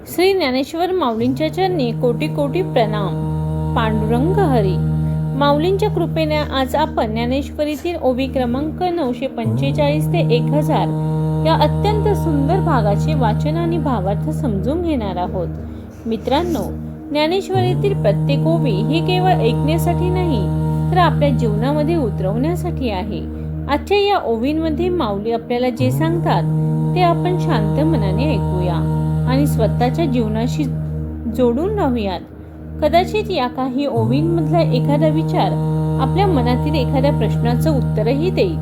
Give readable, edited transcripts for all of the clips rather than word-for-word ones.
श्री ज्ञानेश्वर माऊलींच्या चरणी कोटी कोटी प्रणाम. पांडुरंग हरी. माऊलींच्या कृपेने आज आपण ज्ञानेश्वरीतील ओवी क्रमांक 945 ते 1000 या अत्यंत सुंदर भागाचे वाचन आणि भावार्थ समजून घेणार आहोत. मित्रांनो, ज्ञानेश्वरीतील प्रत्येक ओवी ही केवळ ऐकण्यासाठी नाही तर आपल्या जीवनामध्ये उतरवण्यासाठी आहे. आजच्या या ओवींमध्ये माऊली आपल्याला जे सांगतात ते आपण शांत मनाने ऐकूया आणि स्वतःच्या जीवनाशी जोडून राहूयात. कदाचित या काही ओवींमधला एखादा विचार आपल्या मनातील एखाद्या प्रश्नाचं उत्तरही देईल,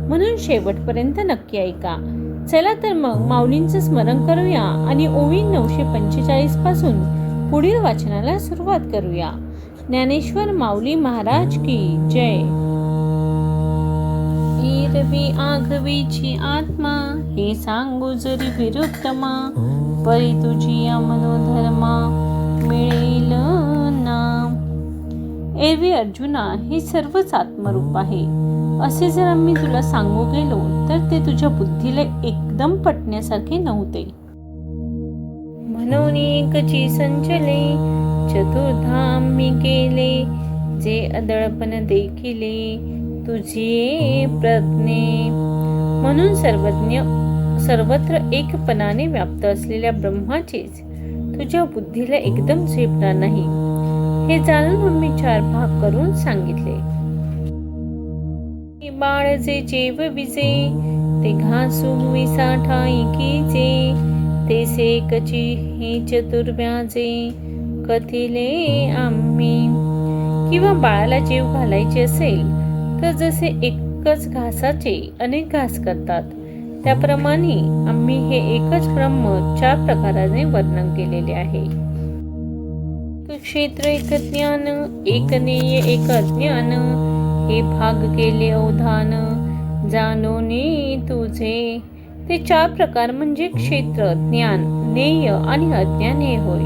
म्हणून शेवटपर्यंत नक्की ऐका. चला तर मग माऊलींचं स्मरण करूया आणि ओवी 945 पासून पुढील वाचनाला सुरुवात करूया. ज्ञानेश्वर माऊली महाराज की जय. एरवी आघवीची आत्मा हे सांगू जरी विरुद्धमा, परी तुझी मनोधर्मा मिळेल ना. एरवी अर्जुना, हे सर्वच आत्मरूप आहे असे जर आम्ही तुला सांगू गेलो तर ते तुझ्या बुद्धीला एकदम पटण्यासारखे नव्हते. म्हणून एकची संचले चतुर्धाम मी केले, जे अदळपण देखिले तुझे प्रज्ञे. म्हणून सर्वज्ञ सर्वत्र एकपणाने व्याप्त असलेल्या ब्रह्माचेच तुझ्या बुद्धीला एकदम झेपणार नाही, हे जाणून आम्ही 4 भाग करून सांगितले. बाळ जे जेव विजे ते घासू विसाठाई कीजे, ते सेकची हे चतुर्व्याजे कथिले आम्ही. किंवा बाळाला जेव घालायचे असेल तर जसे एकच घासाचे अनेक घास करतात, त्याप्रमाणे आम्ही हे एकच ब्रह्म 4 प्रकाराने वर्णन केलेले आहे. एक क्षेत्र एक ज्ञान, एक नेय एक अज्ञान, हे भाग केले अवधान जाणोनी तुझे. ते 4 प्रकार म्हणजे क्षेत्र, ज्ञान, नेय आणि अज्ञान हे होय.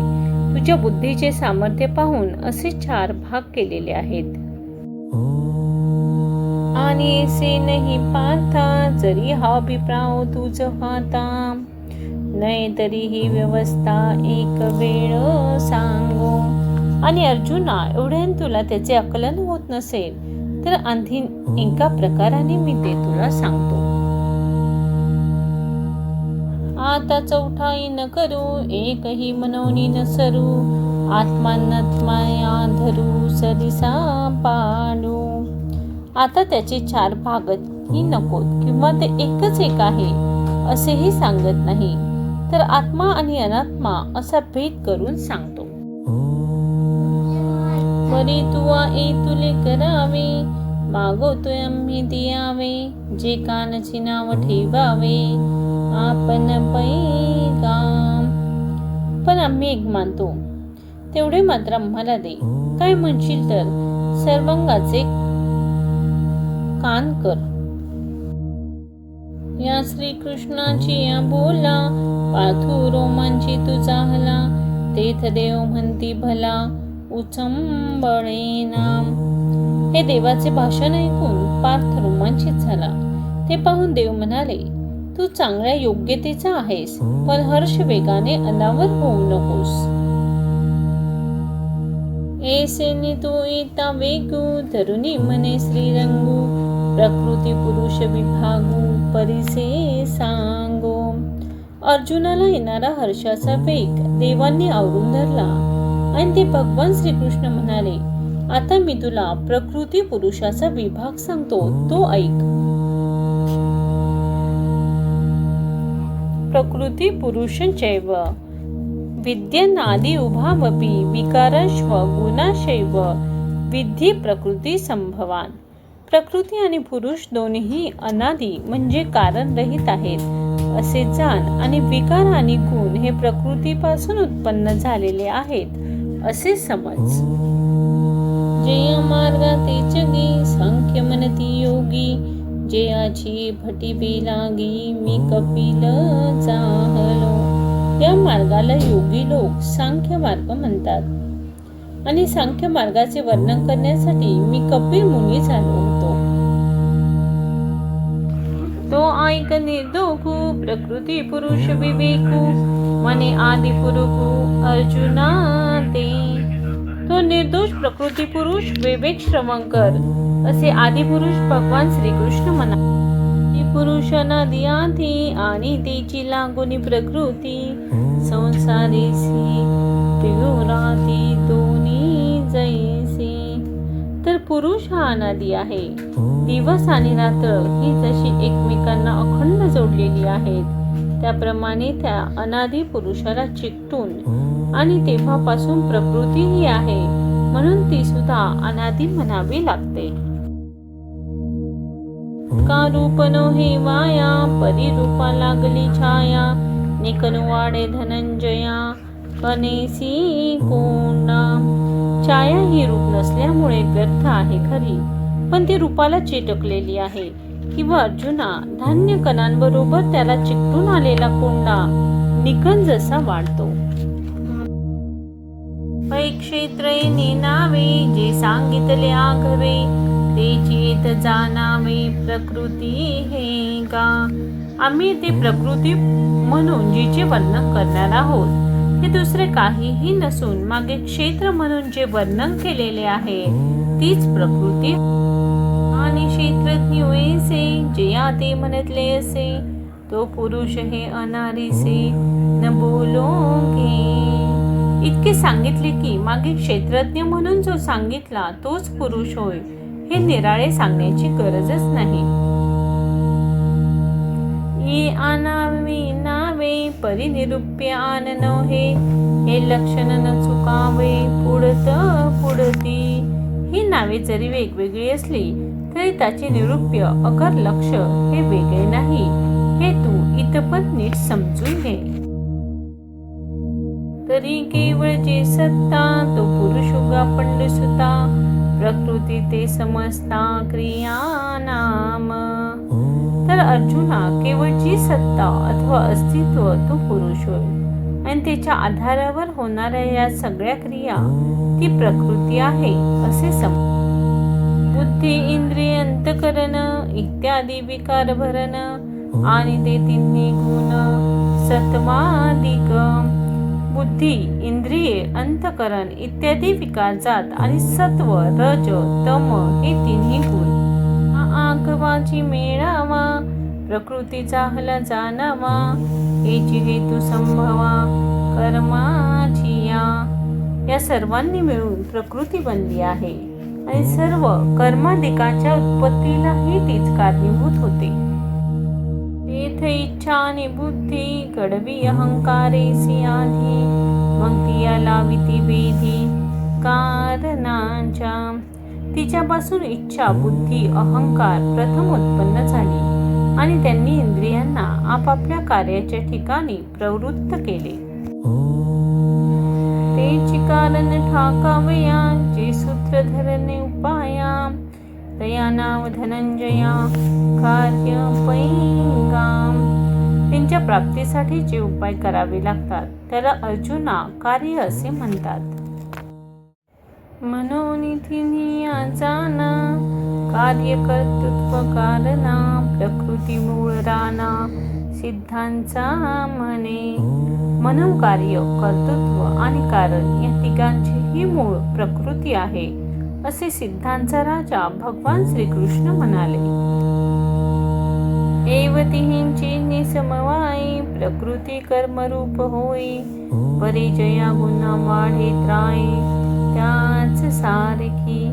तुझ्या बुद्धीचे सामर्थ्य पाहून असे 4 भाग केलेले आहेत. आणि से नाही पाहता जरी हा अभिप्राय तुझ हाता, नाही तरी ही व्यवस्था एक वेळ सांगो. आणि अर्जुना, एवढ्याने तुला त्याचे आकलन होत नसेल तर आणखी एका प्रकाराने मी ते तुला सांगतो. आता चौथाई न करू एकही मनोनी न सरू, आत्मानत्माया धरू सरिसा पाडू. आता त्याचे 4 भागही नकोत किंवा ते एकच एक आहे असेही सांगत नाही, तर आत्मा आणि अनात्मा असा भेद करून सांगतो. परी तुवा ए तुले करावे, मागवतोय आम्ही द्यावे, जे कानची नाव ठेवावे आपण पैगाम. पण आम्ही एक मानतो तेवढे मात्र आम्हाला दे. काय म्हणशील तर सर्वांगाचे कान कर. या श्रीकृष्णाची या बोला, पार्थू रोमांची तुझा हला, तेथ देव म्हणती भला उचंबळे नाम. हे देवाचे भाषण ऐकून पार्थ रोमांचित झाला. ते पाहून देव म्हणाले, तू चांगल्या योग्यतेचा आहेस, पण हर्ष वेगाने अनावर होऊ नकोस. ऐसेनी तू येता वेगू, धरुनी मने श्रीरंगू, प्रकृती पुरुष विभागू परिसे सांगो. अर्जुनाला येणारा हर्षाचा वेग देवांनी आवरून धरला आणि ते भगवान श्रीकृष्ण म्हणाले, आता मी तुला प्रकृती पुरुषाचा विभाग सांगतो, तो ऐक. प्रकृती पुरुषंचैव विद्यनादि उभावपि, विकारश्व गुणाशैव विद्धी प्रकृती संभवान. प्रकृती आणि पुरुष दोन्ही अनादि म्हणजे कारण रहित आहेत असे जाण, आणि विकार आणि गुण हे प्रकृतीपासून उत्पन्न झालेले आहेत असे समज. जय मार्गा ते जगी सांख्य म्हणती योगी, जयाची भटी लागी मी कपिल जाहलो. या मार्गाला योगी लोक सांख्य मार्ग म्हणतात आणि सांख्य मार्गाचे वर्णन करण्यासाठी मी कपिल मुनी झालो होतो. तो ऐक निर्दोखू प्रकृती पुरुष विवेकू मने आदि पुरुषू अर्जुना ते. तो निर्दोष प्रकृती पुरुष विवेक श्रवणकर असे आदिपुरुष भगवान श्रीकृष्ण म्हणा. पुरुष नदी आधी आणि तिची लागुनी प्रकृती संसारीसी त्रिगुणाती दोन्ही जैसी. तर पुरुष हा अनादी आहे. दिवस आणि रात्र ही जशी एकमेकांना अखंड जोडलेली आहेत त्याप्रमाणे त्या अनादी पुरुषाला चिकटून आणि तेव्हापासून प्रकृती ही आहे म्हणून ती सुद्धा अनादी म्हणावी लागते. का रूप हे वाया परिरूपा लागली छाया निकन वाडे धनंजया कनेसी कोंडा. छाया ही रूप नसल्यामुळे व्यर्थ आहे खरी पण ती रूपाला चिटकलेली आहे. किंवा अर्जुना धान्य कणांबरोबर त्याला चिकटून आलेला कोंडा निकन जसा वाढतो. क्षेत्रे नेनावे जे सांगितले आघवे तेची येत जाणावे प्रकृती हे का. आम्ही ते प्रकृती म्हणून जिचे वर्णन करणार आहोत ते दुसरे काहीही नसून मागे क्षेत्र म्हणून जे वर्णन केलेले आहे तीच प्रकृती. आणि क्षेत्रज्ञ ऐसे जे या ते म्हणतले असे तो पुरुष हे अनारीसे न बोलोगे. इतके सांगितले की मागे क्षेत्रज्ञ म्हणून जो सांगितला तोच पुरुष होय हे निराळे सांगण्याची गरजच नाही. ये आनावे नावे परिनिरूप्य आनन हे लक्षण न चुकावे पुढती. ही नावे जरी वेगवेगळी असली तरी त्याचे निरूप्य अगर लक्ष हे वेगळे नाही हे तू इतपत नीट समजून घे. तरी केवळ जे सत्ता तो पुरुष उगा पंडसुता प्रकृती ते समजता क्रिया नाम. तर अर्जुना केवळ जी सत्ता अथवा अस्तित्व तो पुरुष होय आणि त्याच्या आधारावर होणाऱ्या या सगळ्या क्रिया ती प्रकृती आहे असे समज. बुद्धी इंद्रिय अंतकरण इत्यादी विकार भरण आणि ते तिन्ही गुण सत्वाधिक. बुद्धी इंद्रिये अंतकरण इत्यादी विकार जात आणि सत्व रज तम हे तिन्ही गुण. आगवाची मेळावा प्रकृतीचा हला जाणावा हेची हेतू संभवा कर्माची. या सर्वांनी मिळून प्रकृती बनली आहे आणि सर्व कर्माधिकाच्या उत्पत्तीलाही तीच कारणीभूत होते. तेथ इच्छा आणि बुद्धी कडवी अहंकारेसी आधी मग तिया लाविती वेधी कारणांच्या. तिच्यापासून इच्छा बुद्धी अहंकार प्रथम उत्पन्न झाली आणि त्यांनी इंद्रियांना आपापल्या कार्याच्या ठिकाणी प्रवृत्त केले. तेची कारण ठाकावया जे सूत्र धरणे उपाया तया नाव धनंजया कार्य पैंगाम. त्यांच्या प्राप्तीसाठी जे उपाय करावे लागतात त्याला अर्जुना कार्य असे म्हणतात. मनोनिधिनी जाना कार्य कर्तृत्व कारणा प्रकृती मूळ राणा सिद्धांचा म्हणे. मनन कार्य कर्तृत्व आणि कारण या तिघांचेही मूळ प्रकृती आहे असे सिद्धांचा राजा भगवान श्रीकृष्ण म्हणाले. एवतीहींची निसमवाई प्रकृती कर्मरूप होई परिजया गुन्हा वाढे त्राय त्याच सारखी.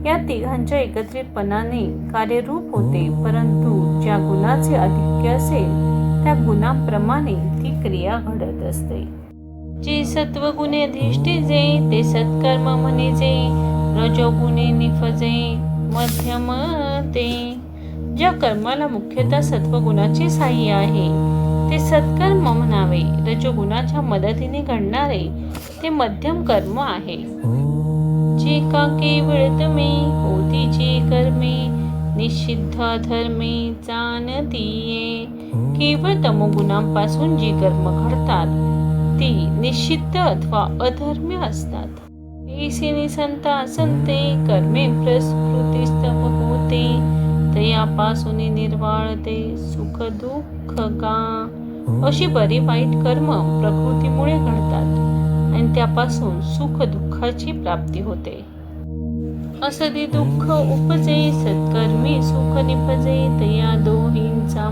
या तिघांच्या एकत्रितपणाने कार्यरूप होते परंतु ज्या गुणाचे अधिक्य असेल त्या गुणांप्रमाणे ती क्रिया घडत असते. जे सत्वगुणे अधिष्ठिजे ते सत्कर्म म्हणेजे रजोगुणे निफजे मध्यम ते. ज्या कर्माला मुख्यतः सत्वगुणाचे साह्य आहे ते सत्कर्म म्हणावे. रजोगुणाच्या मदतीने घडणारे ते मध्यम कर्म आहे. जे का केवळ तमे होती जे कर्मे निषिद्ध धर्मे जाणतीये. केवळ तमोगुणांपासून जी कर्म घडतात ती निषिद्ध अथवा अधर्म्य असतात. ऐसे निसंता संते कर्मे प्रस्फुटिस्तव होते तयापासून निर्वाळते सुख दुःख का. अशी बरी वाईट कर्म प्रकृतीमुळे घडतात आणि त्यापासून सुख दुःखाची प्राप्ती होते. असदी दुःख उपजे सत्कर्मी सुख निपजे तया दोहींचा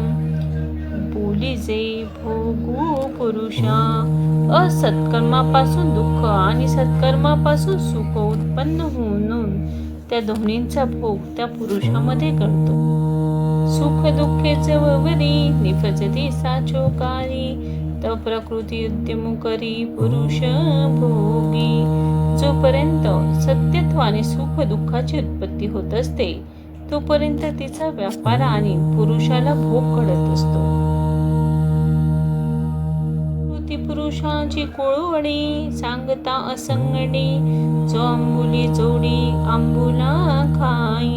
बोलिजे भोगू पुरुषा. असत्कर्मापासून दुःख आणि सत्कर्मापासून सुख उत्पन्न होऊन त्या दोन्हींचा भोग त्या पुरुषामध्ये घडतो. सुख दुःखे जवरी निपजते साचोकारी त प्रकृती उद्यम करी पुरुष भोगी. जोपर्यंत सत्यत्वाने सुख दुःखाची उत्पत्ती होत असते तोपर्यंत तिचा व्यापार आणि पुरुषाला भोग घडत असतो. पुरुषाची कोळवडी सांगता असंगडी जो अंबुली जोडी अंबुला खाय.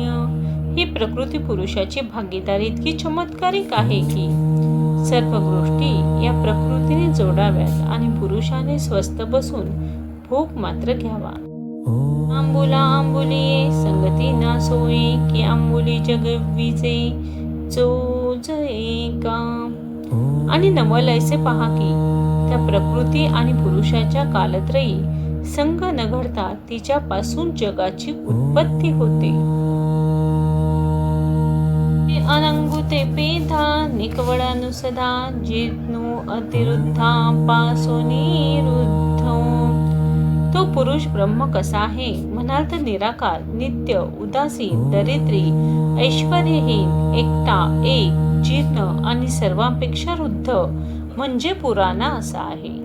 ही प्रकृती पुरुषाची भागीदारी इतकी चमत्कारिक आहे की सर्व गोष्टी या प्रकृतीने जोडाव्यात आणि पुरुषाने स्वस्थ बसून भोग मात्र घ्यावा. आंबुला आंबुली संगती ना सोये की आंबुली जगविजे जो जये का. आणि नवल ऐसे पहा की त्या प्रकृती आणि पुरुषाच्या कालत्रयी संग न घडता तिच्यापासून जगाची उत्पत्ती होते. अनंगुते पेधा निकवडानुसदा जिज्ञू अतिरुद्धा पासोनी रुद्ध. तो पुरुष ब्रह्म कसा आहे म्हणाल तर निराकार, नित्य, उदासीन, दरिद्री, ऐश्वर्यहीन, एकटा, एक, जीर्ण आणि सर्वांपेक्षा रुद्ध म्हणजे पुराणा असा आहे.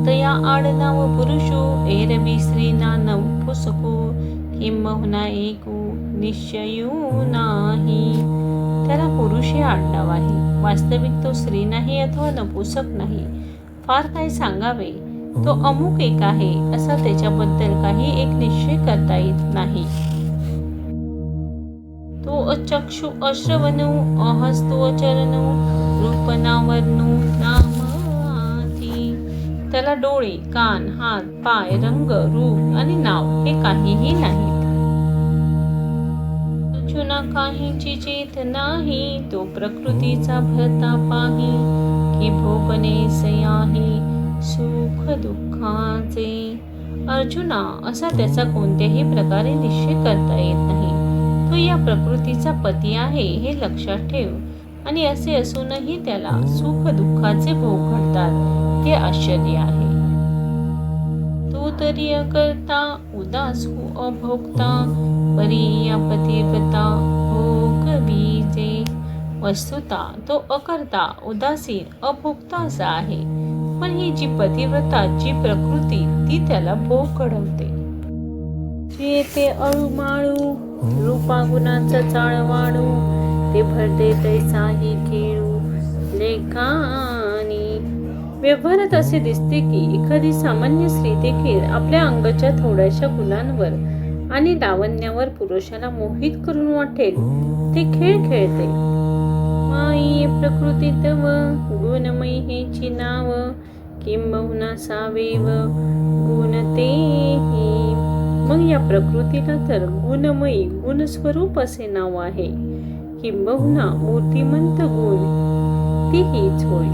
तया आडनाव पुरुषो एरवी स्त्रीना नपुसको किंबहुना एकू निश्चयू नाही. त्याला पुरुष हे आडनाव आहे. वास्तविक तो स्त्री नाही अथवा नपुसक नाही. फार काय सांगावे, तो अमुक एक आहे असा त्याच्याबद्दल काही एक निश्चय करता येत नाही. तो अचक्षु अश्रवणू अहस्तो अचरणू रूपनावर्णू नामाती. त्याला डोळे, कान, हात, पाय, रंग, रूप आणि नाव हे काहीही नाहीत. अर्जुना काहीची चेत नाही तो प्रकृतीचा भरता पाही की भोगणे सयाही सुख दुःखाचे. अर्जुना असा त्याचा कोणत्याही प्रकारे निश्चय करता येत नाही. तो या प्रकृतीचा पती आहे हे लक्षात ठेव. आणि असे असूनही त्याला सुख दुःखाचे भोग घडतात हे आश्चर्य आहे. तो तरी अकर्ता उदास हो अभोक्ता परी पतिव्रता भोग बीजे. वस्तुता तो अकर्ता, उदासीन, अभोक्ता असा आहे. पण ही जी पतिव्रता जी प्रकृती ती त्याला भोग घडवते. ते अळूमाळू रूपा गुणांचा चाळवाणू ते भरते तैसाही खेळू लेखानी. व्यवहारात असे दिसते की एखादी सामान्य स्त्री देखील आपल्या अंगाच्या थोड्याशा गुणांवर आणि लावण्यावर पुरुषाला मोहित करून वाटेल ते खेळ खेळते. माई प्रकृती तव गुणमयी हेची नाव किंबहुना सावेव गुणतेही. मग या प्रकृतीला तर गुणमयी गुणस्वरूप असे नाव आहे. किंबहुना मूर्तिमंत गुण ती हीच होय.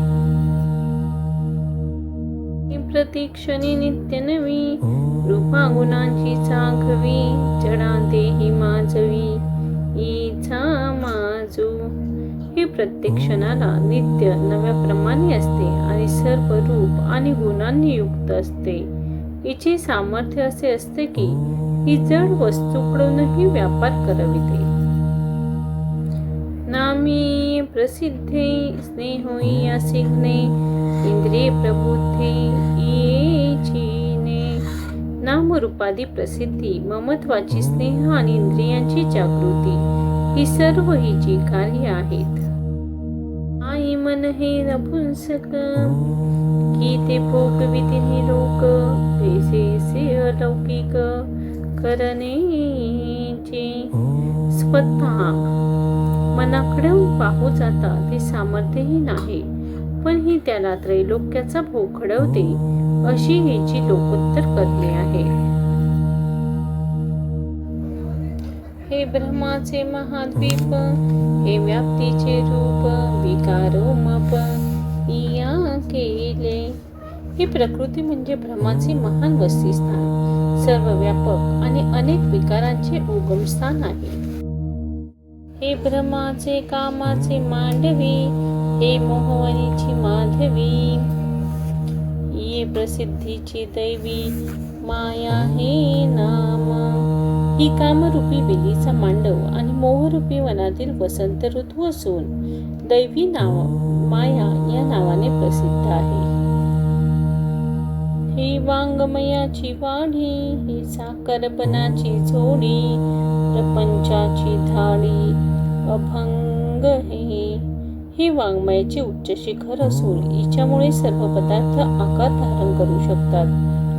प्रतिक्षणी नित्य नवी रूपा गुणांची चाखवी चढा देही माजवी इच्छा माजू. ही प्रत्येक क्षणाला नित्य नव्याप्रमाणे असते आणि सर्व रूप आणि गुणांनी युक्त असते. हिचे सामर्थ्य असे असते की ही जड वस्तूकडूनही व्यापार करविते. नामी प्रसिद्धे स्नेहोई असिग्ने इंद्रिय प्रबुद्धे येचीने. नामरूपादी प्रसिद्धी, ममत्वाची स्नेह आणि इंद्रियांची जागृती ही सर्व हिची कार्य आहेत. आई मन हे नपुंसक की ते भोगविती निलोक से अलौकिक करण्याचे. स्वतः मनाकडे पाहू जाता ते सामर्थ्यही नाही, पण ही त्याला त्रैलोक्याचा भोग घडवते अशी हिची लोकोत्तर करणे आहे. हे ब्रह्माचे महाद्वीप, हे व्याप्तीचे रूप, विकारोमप इया केले. ही प्रकृती म्हणजे ब्रह्माचे महान वसतिस्थान, सर्वव्यापक आणि अनेक विकारांचे उगमस्थान आहे. हे ब्रह्माचे कामाचे मांडवी, हे मोहवनीची माधवी, ये प्रसिद्धीची दैवी माया हे नाम. ही कामरूपी वेलीचा मांडव आणि मोहरूपी वनातील वसंत ऋतू असून दैवी नाव माया या नावाने प्रसिद्ध आहे. ही वाङ्मयाची वाढी, ही साखरपणाची जोडी, प्रपंचाची धाडी अभंग ही वाङ्मयाची उच्च शिखर असून हिच्यामुळे सर्व पदार्थ आकार धारण करू शकतात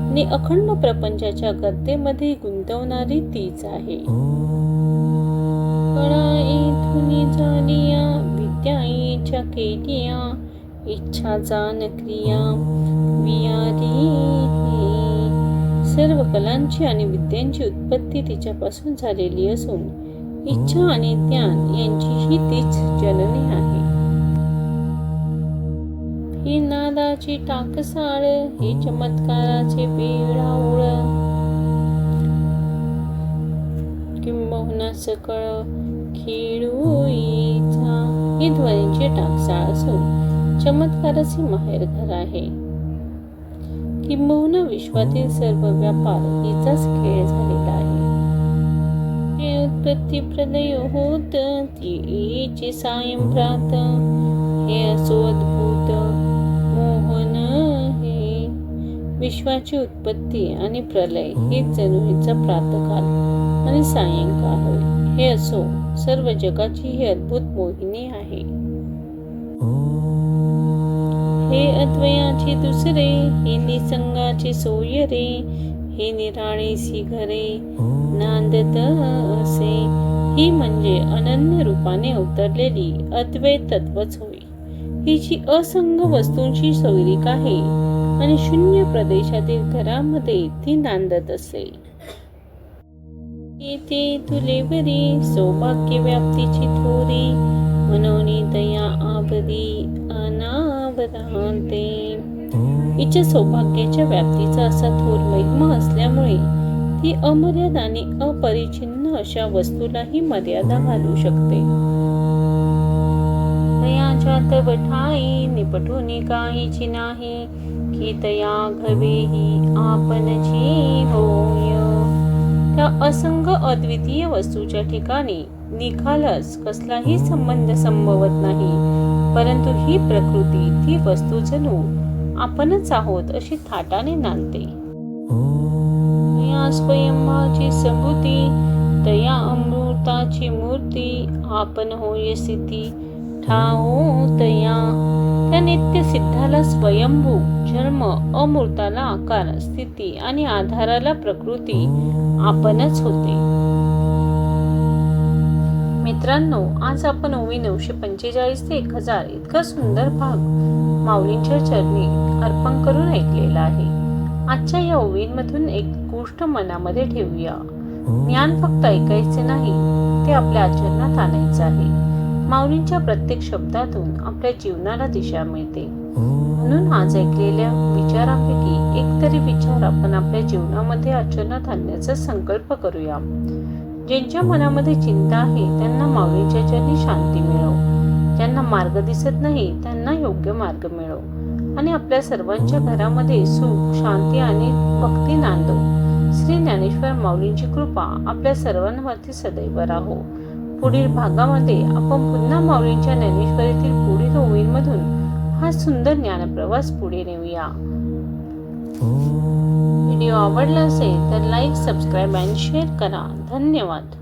आणि अखंड प्रपंचाच्या गर्तेमध्ये गुंतवणारी तीच आहे. कळा इथून जाणिया, विद्या इच्छा केलिया, इच्छा जाण क्रिया वियारी. सर्व कलांची आणि विद्यांची उत्पत्ती तिच्यापासून झालेली असून इच्छा आणि ज्ञान यांचीही तीच जननी आहे. ही नादाची टाकसाळ, हे चमत्काराचे वेळाऊळ, किंबहुना सकळ खेळूचा. ही ध्वनीची टाकसाळ असून चमत्काराचे माहेरघर आहे. किंबहुना विश्वातील सर्व व्यापार हिचाच खेळ झालेला आहे. हे उत्पत्ती प्रलय होत, ती सायं प्रात, हे असो अद्भुत मोहन हे. विश्वाची उत्पत्ती आणि प्रलय हे जणू हिचा प्रातकाल आणि सायंकाळ होय. हे असो सर्व जगाची ही अद्भुत मोहिनी आहे. हे अद्वयाचे दुसरे, हे निसंगाचे सोय रे, हे निराळेसी घरे नांदत असे. ही म्हणजे अनन्य रूपाने अवतरलेली अद्वैत तत्वच होय. हिची असंग वस्तूंची सोयरीक आहे आणि शून्य प्रदेशातील घरामध्ये ती नांदत असे. येते तुलेवरी सौभाग्य व्याप्तीची थोरी, मनोनी दया आवरी अनावरांते. हिच्या सौभाग्याच्या व्याप्तीचा असा थोर महिमा असल्यामुळे ती अमर्याद आणि अपरिचिन्न अशा वस्तूलाही मर्यादा घालू शकते. तयाच्यात बठाई निपटून काहीची नाही, की तया घवेही आपणची होय. त्या असंग अद्वितीय वस्तूच्या ठिकाणी निखालस कसलाही संबंध संभवत नाही, परंतु ही प्रकृती ती वस्तू जणू आपणच आहोत अशी थाटाने नांदते. या स्वयंभाची संभूती, तया अमृताची मूर्ती, आपण होय स्थिती ठाओ तया. त्या नित्य सिद्धाला स्वयंभू जन्म, अमृताला आकार, स्थिती आणि आधाराला प्रकृती आपणच होते. मित्रांनो, आज आपण ओवी 945 ते 1000 इतका सुंदर भाग माऊलींच्या चरणी अर्पण करून ऐकलेला आहे. आजच्या या ओवींमधून एक गोष्ट मनामध्ये ठेवूया. ज्ञान फक्त ऐकायचे नाही, ते आपल्या आचरणात आणायचं आहे. माऊलींच्या प्रत्येक शब्दातून आपल्या जीवनाला दिशा मिळते. म्हणून आज ऐकलेल्या विचारांपैकी एक तरी विचार आपण आपल्या जीवनामध्ये आचरणात आणण्याचा संकल्प करूया. ज्यांच्या मनामध्ये चिंता आहे त्यांना माऊलींच्या चरणी शांती मिळो. ज्यांना मार्ग दिसत नाही त्यांना योग्य मार्ग मिळो आणि आपल्या सर्वांच्या घरामध्ये सुख, शांती आणि भक्ती नांदो. श्री ज्ञानेश्वर माऊलींची कृपा आपल्या सर्वांवरती सदैव राहो. पुढील भागामध्ये आपण पुन्हा माऊलींच्या ज्ञानेश्वरीतील पुढील ओवींमधून हा सुंदर ज्ञानप्रवास पुढे नेऊया. व्हिडिओ आवडला असेल तर लाईक, सबस्क्राईब आणि शेअर करा. धन्यवाद.